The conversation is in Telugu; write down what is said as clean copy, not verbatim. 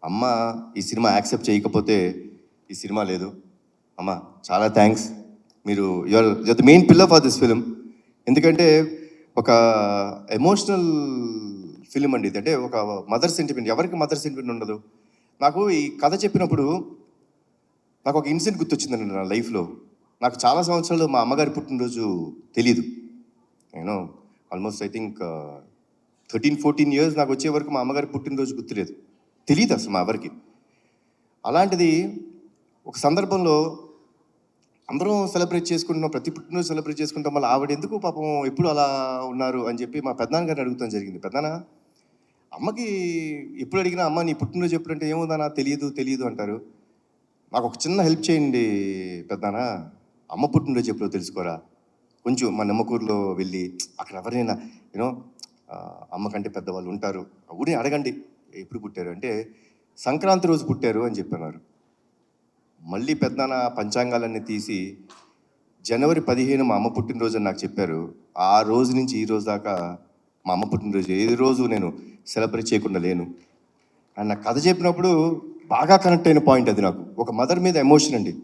అమ్మ ఈ సినిమా యాక్సెప్ట్ చేయకపోతే ఈ సినిమా లేదు. అమ్మ చాలా థ్యాంక్స్. మీరు you're the main pillar for this film. ఎందుకంటే ఒక ఎమోషనల్ ఫిలిం అండి ఇది. అంటే ఒక మదర్ సెంటిమెంట్. ఎవరికి మదర్ సెంటిమెంట్ ఉండదు? నాకు ఈ కథ చెప్పినప్పుడు నాకు ఒక ఇన్సిడెంట్ గుర్తొచ్చిందండి నా లైఫ్లో. నాకు చాలా సంవత్సరాలు మా అమ్మగారి పుట్టినరోజు తెలీదు. నేను ఆల్మోస్ట్ ఐ థింక్ 13-14 ఇయర్స్ నాకు వచ్చే వరకు మా అమ్మగారి పుట్టినరోజు గుర్తులేదు. తెలియదు అసలు మా ఎవరికి. అలాంటిది ఒక సందర్భంలో అందరం సెలబ్రేట్ చేసుకుంటున్నాం, ప్రతి పుట్టినరోజు సెలబ్రేట్ చేసుకుంటాం. మళ్ళీ ఆవిడ ఎందుకు పాపం ఎప్పుడు అలా ఉన్నారు అని చెప్పి మా పెద్దనాన్న గారిని అడుగుతాం జరిగింది. పెద్దనాన్న, అమ్మకి ఎప్పుడు అడిగినా అమ్మ నీ పుట్టినరోజు ఎప్పుడంటే ఏముందన్నా తెలియదు అంటారు. నాకు ఒక చిన్న హెల్ప్ చేయండి పెద్దనాన్న, అమ్మ పుట్టినరోజు ఎప్పుడో తెలుసుకోరా. కొంచెం మా నిమ్మకూరులో వెళ్ళి అక్కడ ఎవరైనా యూనో అమ్మ కంటే పెద్దవాళ్ళు ఉంటారు, ఊరిని అడగండి ఎప్పుడు పుట్టారు అంటే సంక్రాంతి రోజు పుట్టారు అని చెప్పన్నారు. మళ్ళీ పెద్దనాన్న పంచాంగాలన్నీ తీసి జనవరి 15 మా అమ్మ పుట్టినరోజు అని నాకు చెప్పారు. ఆ రోజు నుంచి ఈ రోజు దాకా మా అమ్మ పుట్టినరోజు ఏ రోజు నేను సెలబ్రేట్ చేయకుండా లేను. అండ్ నాకు కథ చెప్పినప్పుడు బాగా కనెక్ట్ అయిన పాయింట్ అది. నాకు ఒక మదర్ మీద ఎమోషన్ అండి.